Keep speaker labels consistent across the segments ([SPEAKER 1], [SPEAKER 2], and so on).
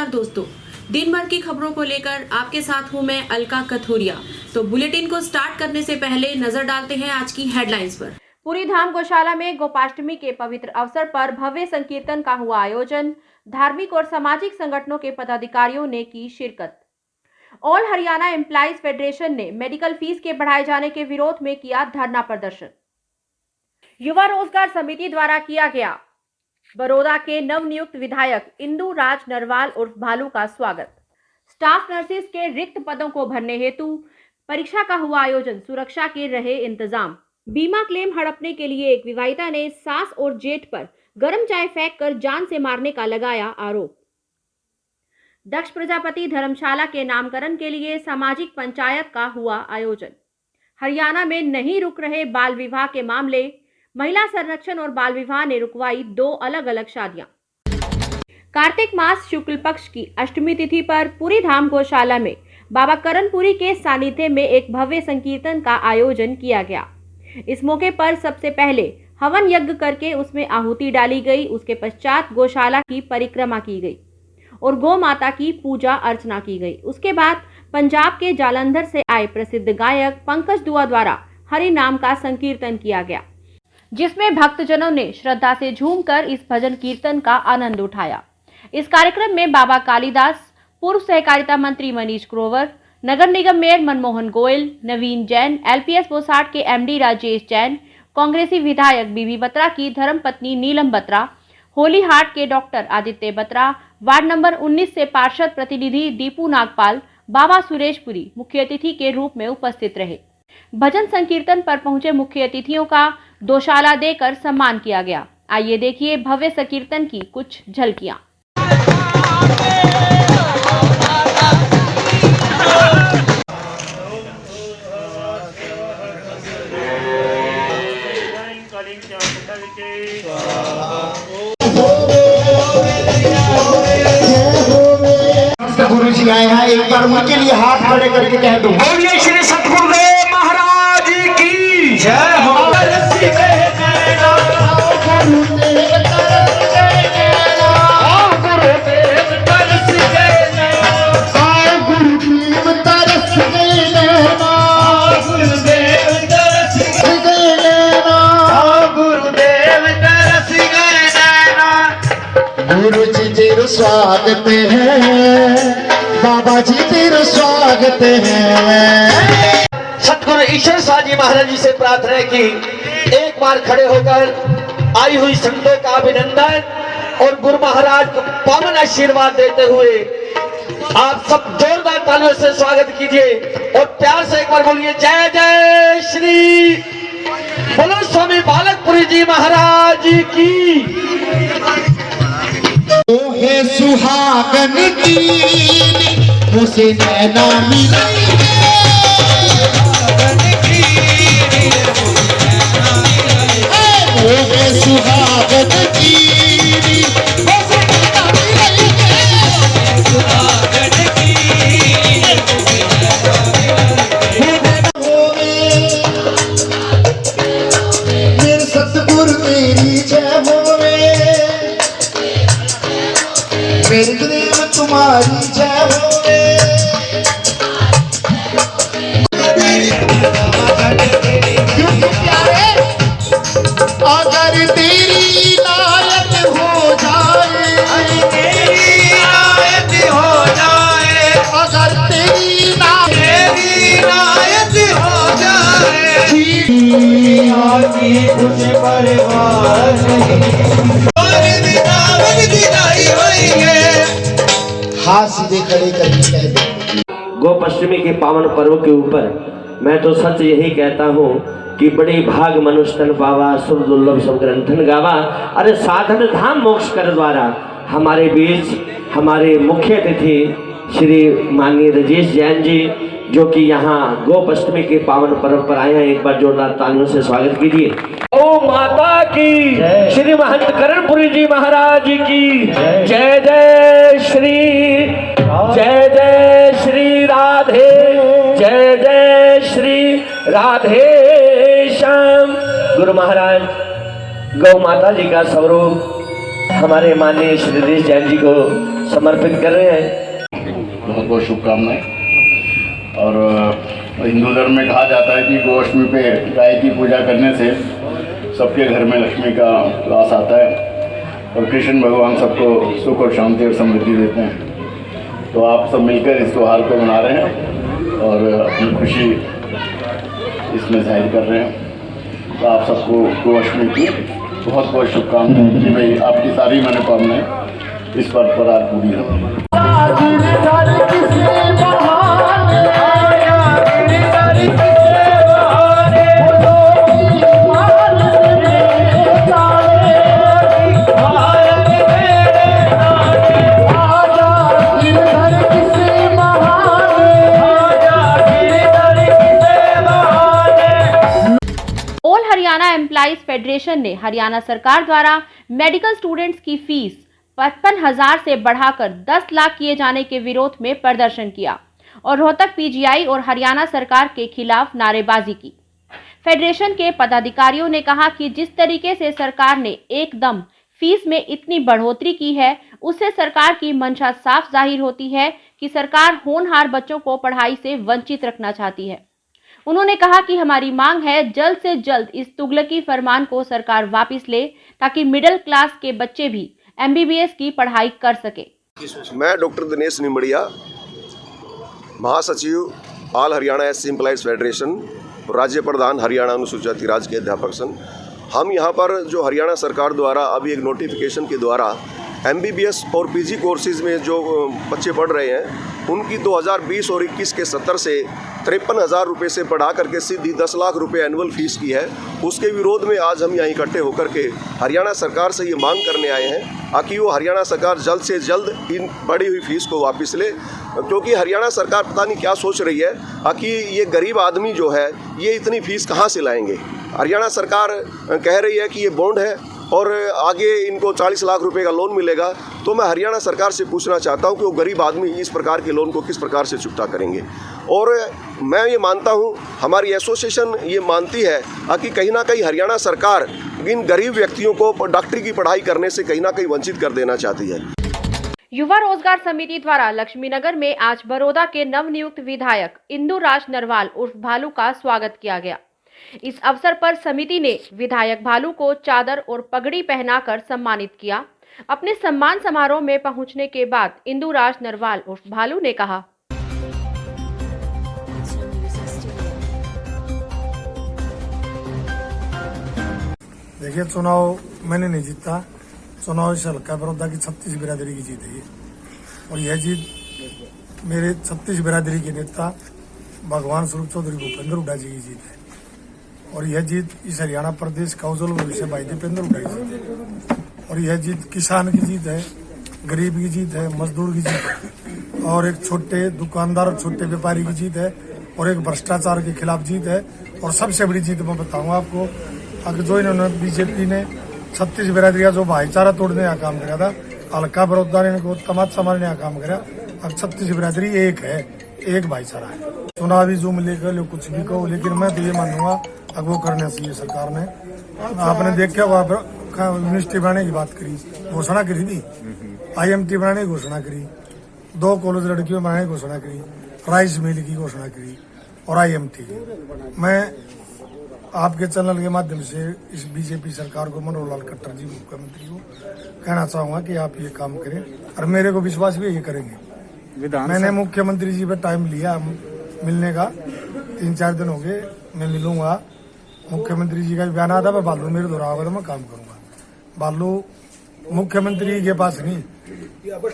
[SPEAKER 1] नमस्कार दोस्तों, दिन भर की खबरों को लेकर आपके साथ हूं मैं अलका कथूरिया। तो बुलेटिन को स्टार्ट करने से पहले नजर डालते हैं आज की हेडलाइंस पर।
[SPEAKER 2] पूरी धाम गौशाला में गोपाष्टमी के पवित्र अवसर पर भव्य संकीर्तन का हुआ आयोजन। धार्मिक और सामाजिक संगठनों के पदाधिकारियों ने की शिरकत। ऑल हरियाणा एम्प्लॉइज फेडरेशन ने मेडिकल फीस के बढ़ाए जाने के विरोध में किया धरना प्रदर्शन। युवा रोजगार समिति द्वारा किया गया बड़ौदा के नवनियुक्त विधायक इंदु राज नरवाल उर्फ भालू का स्वागत। स्टाफ नर्सिस के रिक्त पदों को भरने हेतु परीक्षा का हुआ आयोजन, सुरक्षा के रहे इंतजाम। बीमा क्लेम हड़पने के लिए एक विवाहिता ने सास और जेठ पर गर्म चाय फेंक कर जान से मारने का लगाया आरोप। दक्ष प्रजापति धर्मशाला के नामकरण के लिए सामाजिक पंचायत का हुआ आयोजन। हरियाणा में नहीं रुक रहे बाल विवाह के मामले, महिला संरक्षण और बाल विवाह ने रुकवाई 2 अलग अलग शादियां। कार्तिक मास शुक्ल पक्ष की अष्टमी तिथि पर पूरी धाम गौशाला में बाबा करणपुरी के सानिध्य में एक भव्य संकीर्तन का आयोजन किया गया। इस मौके पर सबसे पहले हवन यज्ञ करके उसमें आहुति डाली गई। उसके पश्चात गौशाला की परिक्रमा की गई और गौ माता की पूजा अर्चना की गई। उसके बाद पंजाब के जालंधर से आए प्रसिद्ध गायक पंकज दुआ द्वारा हरि नाम का संकीर्तन किया गया, जिसमें भक्तजनों ने श्रद्धा से झूमकर इस भजन कीर्तन का आनंद उठाया। इस कार्यक्रम में बाबा कालीदास, पूर्व सहकारिता मंत्री मनीष ग्रोवर, नगर निगम मेयर मनमोहन गोयल, नवीन जैन, एलपीएस बोसाट के एमडी राजेश जैन, कांग्रेसी विधायक बीबी बत्रा की धर्मपत्नी नीलम बत्रा, होली हाट के doctor Aditya Batra, ward number 19 से पार्षद प्रतिनिधि दीपू नागपाल, बाबा सुरेशपुरी मुख्य अतिथि के रूप में उपस्थित रहे। भजन संकीर्तन पर पहुंचे मुख्य अतिथियों का दोशाला देकर सम्मान किया गया। आइए देखिए भव्य संकीर्तन की कुछ झलकियां।
[SPEAKER 3] गुरु जी आए हैं, एक बार उनके लिए हाथ खड़े करके कह दो, बोलिए श्री सतगुरुदेव महाराज की जय हो। गुरु जी तेरा स्वागत है, बाबा जी तेरा स्वागत है। सतगुरु ईश्वर शाह जी महाराज जी से प्रार्थना है कि एक बार खड़े होकर आई हुई संतों का अभिनंदन और गुरु महाराज को पावन आशीर्वाद देते हुए आप सब जोरदार तालियों से स्वागत कीजिए और प्यार से एक बार बोलिए जय जय श्री बोलो स्वामी बालकपुरी जी महाराज की। है सुहागन की मुझसे नैना मिलाई है सुहागन की मेरे सतगुरु तेरी जय होवे, मेरे प्रेम तुम्हारी जय होवे। अगर तेरी नायत हो जाए, नायत हो जाए, अगर तेरी नायत हो जाए, कुछ परिवार हाथ सीधे खड़े करके कह दे।
[SPEAKER 4] गोपाष्टमी के पावन पर्व के ऊपर मैं तो सच यही कहता हूँ कि बड़ी भाग मनुष्य तन पावा, शुभ दुर्लभ सब ग्रंथन गावा। अरे साधन धाम मोक्ष कर द्वारा हमारे बीच हमारे मुख्य अतिथि श्री माननीय राजेश जैन जी, जो कि यहाँ गोपाष्टमी के पावन पर्व पर आए हैं, एक बार जोरदार तालियों से स्वागत कीजिए। ओ माता की, श्री महंत करणपुरी जी महाराज की जय जय श्री, जय जय श्री राधे, जय जय श्री राधे श्याम। गुरु महाराज गौ माता जी का स्वरूप हमारे माननीय श्री हरीश जैन जी को समर्पित कर रहे हैं।
[SPEAKER 5] बहुत बहुत शुभकामनाएं। और हिंदू धर्म में कहा जाता है कि गोअष्टमी पे गाय की पूजा करने से सबके घर में लक्ष्मी का वास आता है और कृष्ण भगवान सबको सुख और शांति और समृद्धि देते हैं। तो आप सब मिलकर इस त्यौहार को मना रहे हैं और अपनी खुशी इसमें जाहिर कर रहे हैं। तो आप सबको गोअष्टमी की बहुत बहुत शुभकामनाएं कि भाई आपकी सारी मनोकामनाएं इस पर्व पर आज पूरी हो।
[SPEAKER 2] ऑल हरियाणा एम्प्लॉइज फेडरेशन ने हरियाणा सरकार द्वारा मेडिकल स्टूडेंट्स की फीस 55,000 से बढ़ाकर 10 लाख किए जाने के विरोध में प्रदर्शन किया और रोहतक पीजीआई और हरियाणा सरकार के खिलाफ नारेबाजी की। फेडरेशन के पदाधिकारियों ने कहा कि जिस तरीके से सरकार ने एकदम फीस में इतनी बढ़ोतरी की है, उससे सरकार की मंशा साफ जाहिर होती है कि सरकार होनहार बच्चों को पढ़ाई से वंचित रखना चाहती है। उन्होंने कहा कि हमारी मांग है जल्द से जल्द इस तुगलकी फरमान को सरकार वापस ले ताकि मिडिल क्लास के बच्चे भी एमबीबीएस की पढ़ाई कर सके।
[SPEAKER 6] मैं डॉक्टर दिनेश निमड़िया, महासचिव all Haryana SC employees federation, राज्य प्रधान हरियाणा अनुसूचित जाति राज्य के अध्यापक संघ। हम यहाँ पर जो हरियाणा सरकार द्वारा अभी एक नोटिफिकेशन के द्वारा एमबीबीएस और पीजी कोर्सेज में जो बच्चे पढ़ रहे हैं उनकी 2020 और 21 के 70 से 53,000 रुपये से बढ़ा करके सीधी 10 लाख रुपए एनुअल फीस की है। उसके विरोध में आज हम यहाँ इकट्ठे होकर के हरियाणा सरकार से ये मांग करने आए हैं ताकि वो हरियाणा सरकार जल्द से जल्द इन बढ़ी हुई फीस को वापस ले, क्योंकि हरियाणा सरकार पता नहीं क्या सोच रही है ताकि ये गरीब आदमी जो है ये इतनी फीस कहाँ से लाएंगे। हरियाणा सरकार कह रही है कि ये बॉन्ड है और आगे इनको 40 लाख रुपए का लोन मिलेगा। तो मैं हरियाणा सरकार से पूछना चाहता हूं कि वो गरीब आदमी इस प्रकार के लोन को किस प्रकार से चुकता करेंगे। और मैं ये मानता हूं, हमारी एसोसिएशन ये मानती है कि कहीं ना कहीं हरियाणा सरकार इन गरीब व्यक्तियों को डॉक्टरी की पढ़ाई करने से कहीं ना कहीं वंचित कर देना चाहती है।
[SPEAKER 2] युवा रोजगार समिति द्वारा लक्ष्मीनगर में आज बड़ौदा के नवनियुक्त विधायक इंदुराज नरवाल उर्फ भालू का स्वागत किया गया। इस अवसर पर समिति ने विधायक भालू को चादर और पगड़ी पहनाकर सम्मानित किया। अपने सम्मान समारोह में पहुंचने के बाद इंदुराज नरवाल उर्फ भालू ने कहा,
[SPEAKER 7] देखिए, चुनाव मैंने नहीं जीता, चुनाव इस हल्का बड़ौदा की 36 बिरादरी की जीत है और यह जीत मेरे 36 बिरादरी के नेता भगवान स्वरूप चौधरी भूपेंद्र हुड्डा जी की जीत है और यह जीत इस हरियाणा प्रदेश का उज्जवल भविष्य भाई दीपेंद्र हुड्डा की जीत है और यह जीत किसान की जीत है, गरीब की जीत है, मजदूर की जीत है और एक छोटे दुकानदार और छोटे व्यापारी की जीत है और एक भ्रष्टाचार के खिलाफ जीत है। और सबसे बड़ी जीत मैं बताऊंगा आपको, अगर जो इन्होंने बीजेपी ने 36 बिरादरी का जो भाईचारा तोड़ने का काम किया था, हल्का बड़ौदा ने इनको तमाचा मारने का काम किया। अब 36 बिरादरी एक है, एक भाईचारा है। चुनावी जो मिलेगा लो कुछ भी कहो, लेकिन मैं तो ये मानूंगा अब वो करना चाहिए सरकार ने। आपने देखा वहाँ पर यूनिवर्सिटी बनाने की बात करी, घोषणा करी थी, IMT बनाने की घोषणा करी, 2 कॉलेज लड़कियों बनाने की घोषणा करी, राइस मिल की घोषणा करी और IMT की। मैं आपके चैनल के माध्यम से इस बीजेपी सरकार को, मनोहर लाल खट्टर जी मुख्यमंत्री को कहना चाहूंगा कि आप ये काम करें और मेरे को विश्वास भी ये करेंगे। मैंने मुख्यमंत्री जी पे टाइम लिया मिलने का, 3-4 दिन हो गए, मैं मिलूंगा। मुख्यमंत्री जी का बयान आता है, बालू मेरे दोहरावा तो मैं काम करूंगा। बालू मुख्यमंत्री के पास नहीं,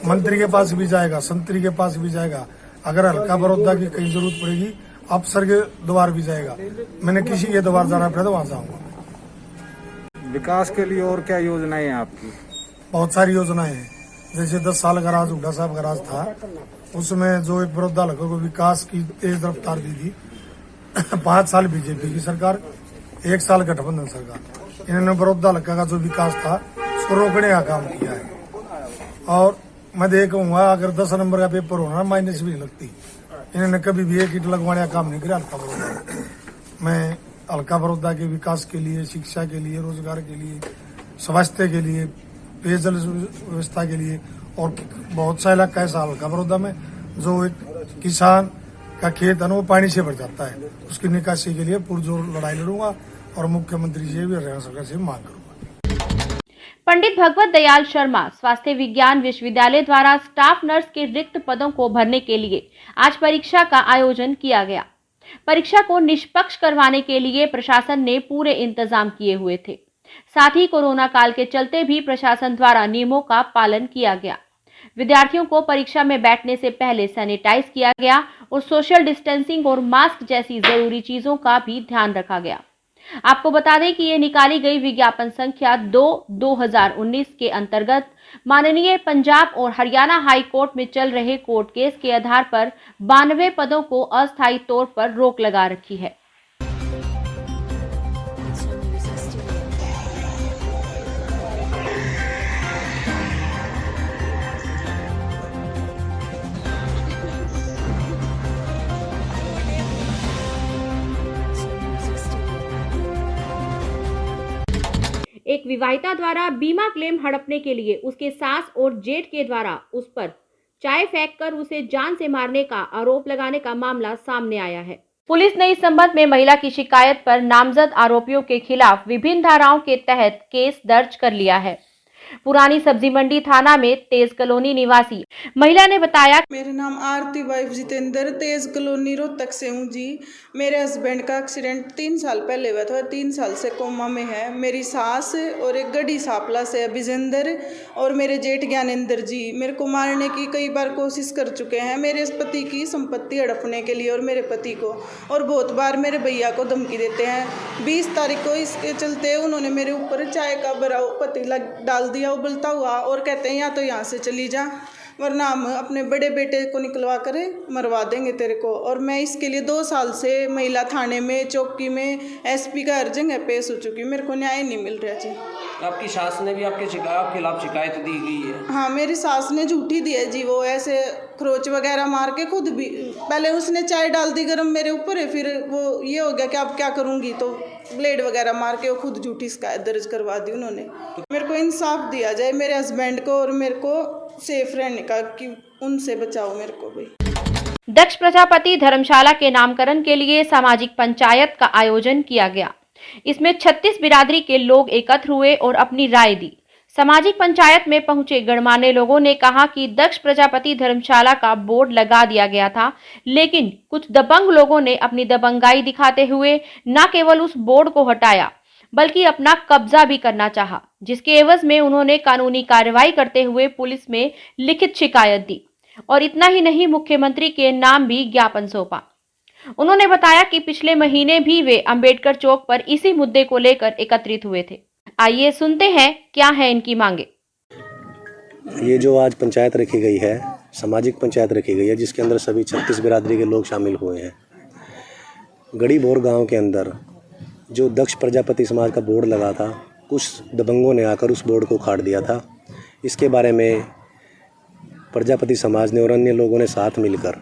[SPEAKER 7] मंत्री के पास भी जाएगा, संतरी के पास भी जाएगा, अगर हल्का बड़ौदा की कहीं जरूरत पड़ेगी अफसर के द्वार भी जाएगा। मैंने किसी के द्वार जाना पड़े तो वहां जाऊंगा।
[SPEAKER 8] विकास के लिए और क्या योजनाएं हैं आपकी?
[SPEAKER 7] बहुत सारी योजनाएं हैं, जैसे 10 साल का राज हुड्डा साहब का राज था, उसमें जो एक बड़ौदा हल्के को विकास की तेज रफ्तार दी थी। 5 साल बीजेपी की सरकार, 1 साल गठबंधन सरकार, इन्होंने बड़ौदा हल्का का जो विकास था उसको रोकने का काम किया है। और मैं देखूंगा अगर 10 नंबर का पेपर होना माइनस भी नहीं लगती। इन्होंने कभी भी एक ईंट लगवाने का काम नहीं किया हल्का बड़ौदा। मैं हल्का बड़ौदा के विकास के लिए, शिक्षा के लिए, रोजगार के लिए, स्वास्थ्य के लिए पेयजल व्यवस्था के लिए, और बहुत सा इलाका है हल्का बड़ौदा में जो एक किसान का खेत है वो पानी से भर जाता है, उसकी निकासी के लिए पुरजोर लड़ाई लड़ूंगा और मुख्यमंत्री से भी हरियाणा सरकार से मांग करूंगा।
[SPEAKER 2] पंडित भगवत दयाल शर्मा स्वास्थ्य विज्ञान विश्वविद्यालय द्वारा स्टाफ नर्स के रिक्त पदों को भरने के लिए आज परीक्षा का आयोजन किया गया। परीक्षा को निष्पक्ष करवाने के लिए प्रशासन ने पूरे इंतजाम किए हुए थे। साथ ही कोरोना काल के चलते भी प्रशासन द्वारा नियमों का पालन किया गया। विद्यार्थियों को परीक्षा में बैठने से पहले सैनिटाइज किया गया और सोशल डिस्टेंसिंग और मास्क जैसी जरूरी चीजों का भी ध्यान रखा गया। आपको बता दें कि ये निकाली गई विज्ञापन संख्या 2/2019 के अंतर्गत माननीय पंजाब और हरियाणा हाई कोर्ट में चल रहे कोर्ट केस के आधार पर 92 पदों को अस्थायी तौर पर रोक लगा रखी है। एक विवाहिता द्वारा बीमा क्लेम हड़पने के लिए उसके सास और जेठ के द्वारा उस पर चाय फेंककर उसे जान से मारने का आरोप लगाने का मामला सामने आया है। पुलिस ने इस संबंध में महिला की शिकायत पर नामजद आरोपियों के खिलाफ विभिन्न धाराओं के तहत केस दर्ज कर लिया है। पुरानी सब्जी मंडी थाना में तेज कॉलोनी निवासी महिला ने बताया,
[SPEAKER 9] मेरा नाम आरती वाइफ जितेंद्र, तेज कॉलोनी रोहतक से हूँ जी। मेरे हस्बैंड का एक्सीडेंट 3 साल पहले हुआ था, 3 साल से कोमा में है। मेरी सास और एक गड़ी सापला से अभिजेंद्र और मेरे जेठ ज्ञानेंद्र जी मेरे को मारने की कई बार कोशिश कर चुके हैं, मेरे पति की संपत्ति हड़पने के लिए और मेरे पति को, और बहुत बार मेरे भैया को धमकी देते हैं। 20 तारीख को इसके चलते उन्होंने मेरे ऊपर चाय का बड़ा पतीला डाल दिया उबलता हुआ और कहते हैं या तो यहाँ से चली जा वरना हम अपने बड़े बेटे को निकलवा कर मरवा देंगे तेरे को। और मैं इसके लिए 2 साल से महिला थाने में, चौकी में, एसपी का हर जगह पेश हो चुकी, मेरे को न्याय नहीं मिल रहा जी।
[SPEAKER 10] आपकी सास ने भी आपके खिलाफ शिकायत दी गई है?
[SPEAKER 9] हाँ, मेरी सास ने झूठी दी है जी। वो ऐसे खरोच वगैरह मार के खुद भी, पहले उसने चाय डाल दी गर्म मेरे ऊपर है, फिर वो ये हो गया कि अब क्या करूँगी, तो ब्लेड वगैरह मार के वो खुद झूठी शिकायत दर्ज करवा दी उन्होंने। तो मेरे को इंसाफ दिया जाए मेरे हस्बैंड को और मेरे को सेफ रहने का, कि उनसे बचाओ मेरे को भी।
[SPEAKER 2] दक्ष प्रजापति धर्मशाला के नामकरण के लिए सामाजिक पंचायत का आयोजन किया गया। इसमें 36 बिरादरी के लोग एकत्र हुए और अपनी राय दी। सामाजिक पंचायत में पहुंचे गणमान्य लोगों ने कहा कि दक्ष प्रजापति धर्मशाला का बोर्ड लगा दिया गया था, लेकिन कुछ दबंग लोगों ने अपनी दबंगाई दिखाते हुए न केवल उस बोर्ड को हटाया बल्कि अपना कब्जा भी करना चाहा, जिसके एवज में उन्होंने कानूनी कार्रवाई करते हुए पुलिस में लिखित शिकायत दी और इतना ही नहीं, मुख्यमंत्री के नाम भी ज्ञापन सौंपा। उन्होंने बताया कि पिछले महीने भी वे अंबेडकर चौक पर इसी मुद्दे को लेकर एकत्रित हुए थे। आइए सुनते हैं क्या है इनकी मांगे।
[SPEAKER 11] ये जो आज पंचायत रखी गई है, सामाजिक पंचायत रखी गई है, जिसके अंदर सभी 36 बिरादरी के लोग शामिल हुए हैं। गड़ी बोर गांव के अंदर जो दक्ष प्रजापति समाज का बोर्ड लगा था, कुछ दबंगों ने आकर उस बोर्ड को उखाड़ दिया था। इसके बारे में प्रजापति समाज ने और अन्य लोगों ने साथ मिलकर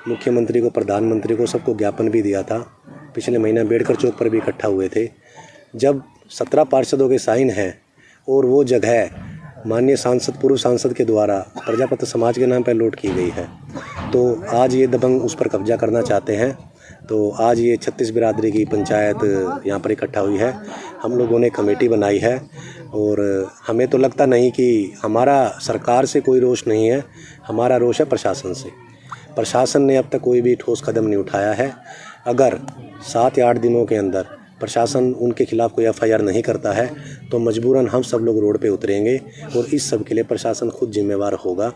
[SPEAKER 11] मुख्यमंत्री को, प्रधानमंत्री को, सबको ज्ञापन भी दिया था। पिछले महीने अम्बेडकर चौक पर भी इकट्ठा हुए थे। जब 17 पार्षदों के साइन हैं और वो जगह माननीय सांसद, पूर्व सांसद के द्वारा प्रजापति समाज के नाम पर लूट की गई है, तो आज ये दबंग उस पर कब्जा करना चाहते हैं। तो आज ये 36 बिरादरी की पंचायत यहाँ पर इकट्ठा हुई है। हम लोगों ने कमेटी बनाई है और हमें तो लगता नहीं कि हमारा सरकार से कोई रोष नहीं है, हमारा रोष है प्रशासन से। प्रशासन ने अब तक कोई भी ठोस कदम नहीं उठाया है। अगर 7 या 8 दिनों के अंदर प्रशासन उनके खिलाफ कोई FIR नहीं करता है तो मजबूरन हम सब लोग रोड पे उतरेंगे और इस सब के लिए प्रशासन खुद जिम्मेवार होगा।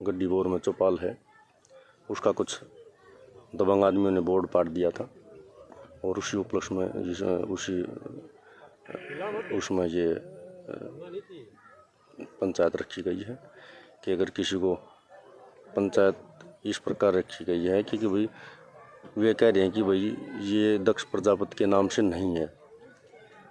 [SPEAKER 12] गड्डी बोर में चौपाल है, उसका कुछ दबंग आदमियों ने बोर्ड पाट दिया था और उसी उपलक्ष्य में उसमें ये पंचायत रखी गई है कि अगर किसी को पंचायत इस प्रकार रखी गई है कि भाई वे कह रहे हैं कि भाई ये दक्ष प्रजापति के नाम से नहीं है,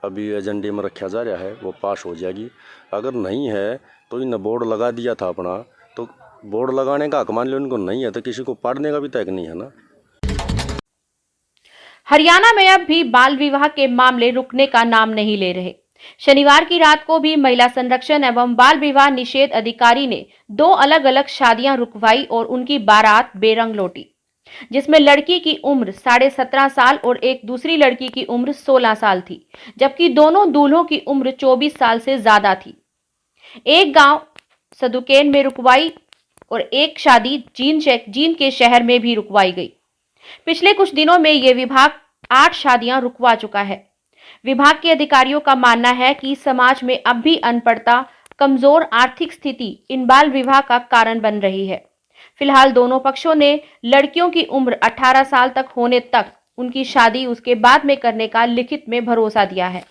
[SPEAKER 12] अभी एजेंडे में रखा जा रहा है, वो पास हो जाएगी। अगर नहीं है तो इन बोर्ड लगा दिया था अपना, तो बोर्ड लगाने का हक मान लो उनको नहीं है तो किसी को पाड़ने का भी तय नहीं है ना।
[SPEAKER 2] हरियाणा में अब भी बाल विवाह के मामले रुकने का नाम नहीं ले रहे। शनिवार की रात को भी महिला संरक्षण एवं बाल विवाह निषेध अधिकारी ने 2 अलग-अलग शादियां रुकवाई और उनकी बारात बेरंग लौटी, जिसमें लड़की की उम्र 17.5 साल और एक दूसरी लड़की की उम्र 16 साल थी, जबकि दोनों दूल्हों की उम्र 24 साल से ज्यादा थी। एक गांव सदुकेन में रुकवाई और एक शादी जीन के शहर में भी रुकवाई गई। पिछले कुछ दिनों में ये विभाग 8 शादियां रुकवा चुका है। विभाग के अधिकारियों का मानना है कि समाज में अब भी अनपढ़ता, कमजोर आर्थिक स्थिति इन बाल विवाह का कारण बन रही है। फिलहाल दोनों पक्षों ने लड़कियों की उम्र 18 साल तक होने तक उनकी शादी उसके बाद में करने का लिखित में भरोसा दिया है।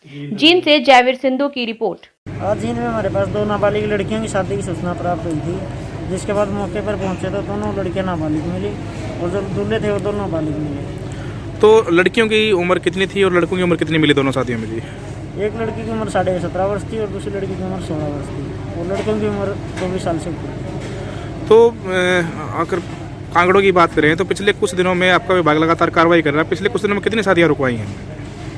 [SPEAKER 2] जींद से जयवीर सिंधु की रिपोर्ट।
[SPEAKER 13] आज जींद में हमारे पास 2 नाबालिग लड़कियों की शादी की सूचना प्राप्त हुई थी, जिसके बाद मौके पर पहुंचे तो दोनों लड़कियां नाबालिग मिली और जो दूल्हे थे वो दोनों नाबालिग मिले।
[SPEAKER 14] तो लड़कियों की उम्र कितनी थी और लड़कों की उम्र कितनी मिली दोनों शादियों में जी?
[SPEAKER 13] एक लड़की की उम्र 17.5 वर्ष थी और दूसरी लड़की की उम्र 16 वर्ष थी और लड़कों की उम्र 24 साल से ऊपर थी।
[SPEAKER 14] तो अगर कांगड़ों की बात करें तो पिछले कुछ दिनों में आपका विभाग लगातार कार्रवाई कर रहा है। पिछले कुछ दिनों में कितनी शादियाँ रुकवाई हैं?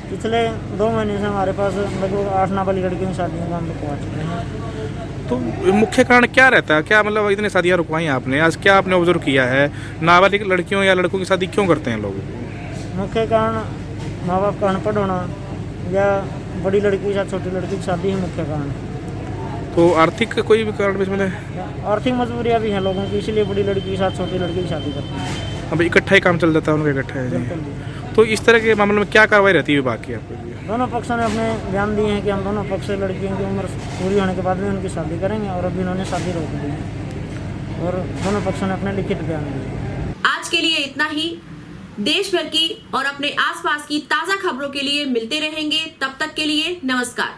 [SPEAKER 13] पिछले 2 महीने से हमारे पास लगभग 8 नाबालिग लड़कियों की शादियों का हम रुकवा चुके हैं।
[SPEAKER 14] तो मुख्य कारण क्या रहता है? क्या मतलब इतनी शादियाँ रुकवाई आपने? आज क्या आपने ऑब्जर्व किया है? नाबालिग लड़कियों या लड़कों की शादी क्यों करते हैं लोग?
[SPEAKER 13] मुख्य कारण माँ बाप का अनपढ़ होना या बड़ी लड़की के साथ छोटी लड़की की शादी ही मुख्य कारण है।
[SPEAKER 14] तो आर्थिक कोई भी कारण इसमें है?
[SPEAKER 13] आर्थिक मजबूरियाँ भी हैं लोगों की, इसलिए बड़ी लड़की के साथ छोटी लड़की की शादी करते हैं।
[SPEAKER 14] अब इकट्ठा ही काम चल जाता है उनका, इकट्ठा है। तो इस तरह के मामलों में क्या कार्रवाई रहती है विभाग की आपको?
[SPEAKER 13] दोनों पक्षों ने अपने बयान दिए हैं कि हम दोनों पक्ष से लड़कियों की उम्र पूरी होने के बाद में उनकी शादी करेंगे और अभी उन्होंने शादी रोक दी है और दोनों पक्षों ने अपने लिखित बयान दिए।
[SPEAKER 1] आज के लिए इतना ही। देश भर की और अपने आसपास की ताजा खबरों के लिए मिलते रहेंगे। तब तक के लिए नमस्कार।